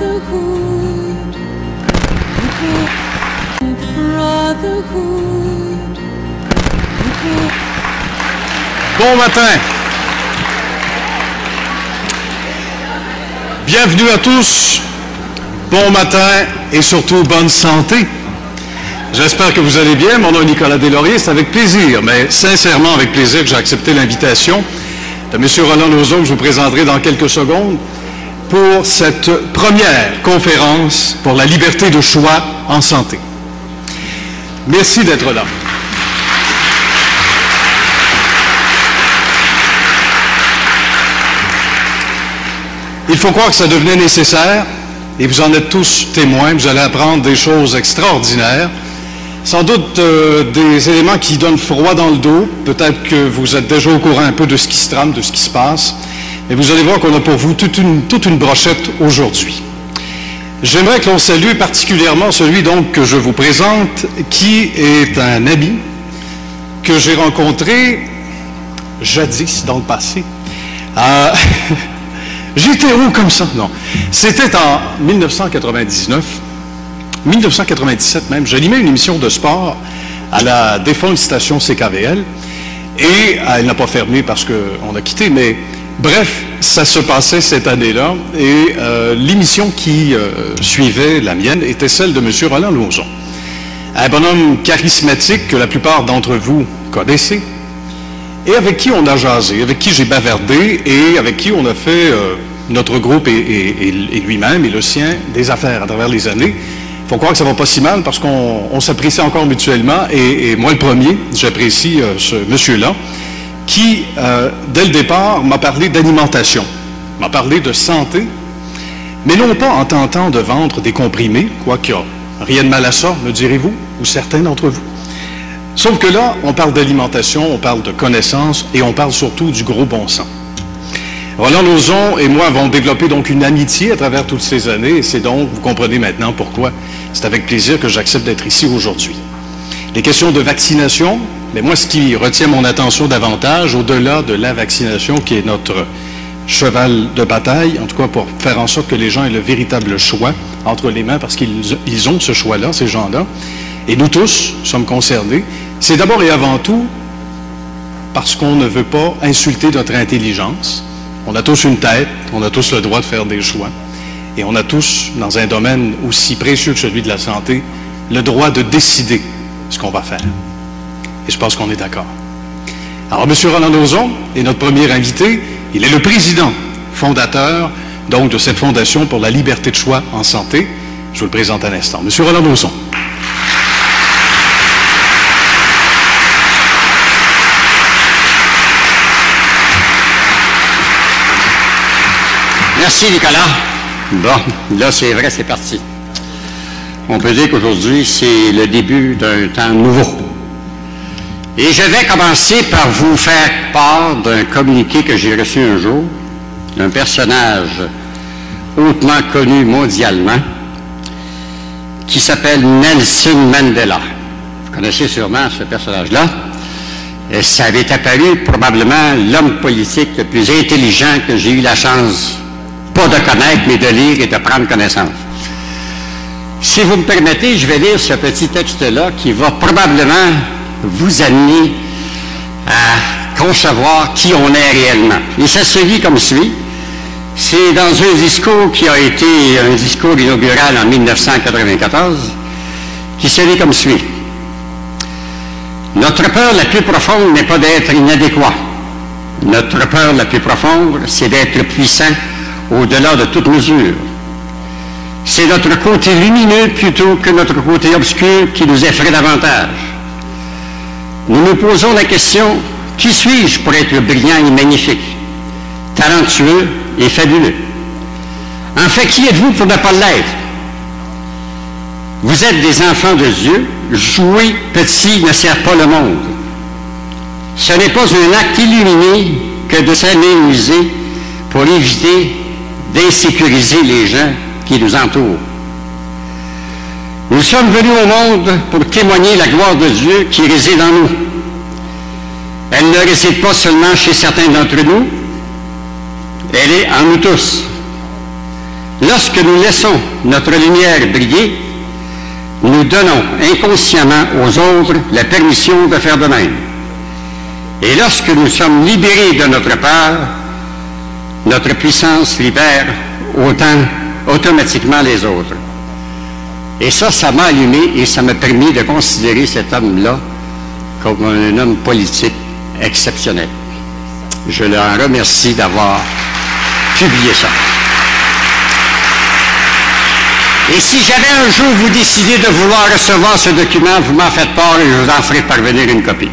brotherhood, brotherhood. Bon matin. Bienvenue à tous. Bon matin et surtout bonne santé. J'espère que vous allez bien. Mon nom est Nicolas Deslauriers. C'est avec plaisir, mais sincèrement avec plaisir que j'ai accepté l'invitation de M. Roland Lauzon, que je vous présenterai dans quelques secondes, pour cette première conférence pour la liberté de choix en santé. Merci d'être là. Il faut croire que ça devenait nécessaire, et vous en êtes tous témoins. Vous allez apprendre des choses extraordinaires, sans doute des éléments qui donnent froid dans le dos. Peut-être que vous êtes déjà au courant un peu de ce qui se trame, de ce qui se passe, mais vous allez voir qu'on a pour vous toute une brochette aujourd'hui. J'aimerais que l'on salue particulièrement celui donc que je vous présente, qui est un ami que j'ai rencontré jadis dans le passé. J'étais où comme ça? Non. C'était en 1999, 1997 même. J'animais une émission de sport à la défunte station CKVL et elle n'a pas fermé parce qu'on a quitté, mais bref, ça se passait cette année-là et l'émission qui suivait la mienne était celle de M. Roland Lauzon. Un bonhomme charismatique que la plupart d'entre vous connaissez et avec qui on a jasé, avec qui j'ai bavardé et avec qui on a fait, notre groupe et lui-même et le sien, des affaires à travers les années. Il faut croire que ça va pas si mal parce qu'on s'apprécie encore mutuellement et moi le premier, j'apprécie ce monsieur-là qui, dès le départ, m'a parlé d'alimentation, m'a parlé de santé, mais non pas en tentant de vendre des comprimés, quoiqu'il n'y a rien de mal à ça, me direz-vous, ou certains d'entre vous. Sauf que là, on parle d'alimentation, on parle de connaissances et on parle surtout du gros bon sens. Roland Lauzon et moi avons développé donc une amitié à travers toutes ces années et c'est donc, vous comprenez maintenant pourquoi c'est avec plaisir que j'accepte d'être ici aujourd'hui. Les questions de vaccination, mais moi ce qui retient mon attention davantage, au-delà de la vaccination qui est notre cheval de bataille, en tout cas pour faire en sorte que les gens aient le véritable choix entre les mains parce qu'ils ont ce choix-là, ces gens-là, et nous tous sommes concernés, c'est d'abord et avant tout parce qu'on ne veut pas insulter notre intelligence. On a tous une tête, on a tous le droit de faire des choix, et on a tous, dans un domaine aussi précieux que celui de la santé, le droit de décider ce qu'on va faire. Et je pense qu'on est d'accord. Alors, M. Roland Lauzon est notre premier invité. Il est le président fondateur, donc, de cette Fondation pour la liberté de choix en santé. Je vous le présente à l'instant. M. Roland Lauzon. Merci, Nicolas. Bon, là, c'est vrai, c'est parti. On peut dire qu'aujourd'hui, c'est le début d'un temps nouveau. Et je vais commencer par vous faire part d'un communiqué que j'ai reçu un jour d'un personnage hautement connu mondialement qui s'appelle Nelson Mandela. Vous connaissez sûrement ce personnage-là. Et ça avait apparu probablement l'homme politique le plus intelligent que j'ai eu la chance pas de connaître, mais de lire et de prendre connaissance. Si vous me permettez, je vais lire ce petit texte-là qui va probablement vous amener à concevoir qui on est réellement. Et ça se lit comme suit. C'est dans un discours qui a été un discours inaugural en 1994, qui se lit comme suit. Notre peur la plus profonde n'est pas d'être inadéquat. Notre peur la plus profonde, c'est d'être puissant au-delà de toute mesure. C'est notre côté lumineux plutôt que notre côté obscur qui nous effraie davantage. Nous nous posons la question, qui suis-je pour être brillant et magnifique, talentueux et fabuleux? En fait, qui êtes-vous pour ne pas l'être? Vous êtes des enfants de Dieu, jouer petit ne sert pas le monde. Ce n'est pas un acte illuminé que de s'amuser pour éviter d'insécuriser les gens qui nous entourent. Nous sommes venus au monde pour témoigner la gloire de Dieu qui réside en nous. Elle ne réside pas seulement chez certains d'entre nous, elle est en nous tous. lorsque nous laissons notre lumière briller, nous donnons inconsciemment aux autres la permission de faire de même. Et lorsque nous sommes libérés de notre peur, notre puissance libère automatiquement les autres. Et ça m'a allumé et ça m'a permis de considérer cet homme-là comme un homme politique exceptionnel. Je le remercie d'avoir publié ça. Et si jamais un jour vous décidez de vouloir recevoir ce document, vous m'en faites part et je vous en ferai parvenir une copie.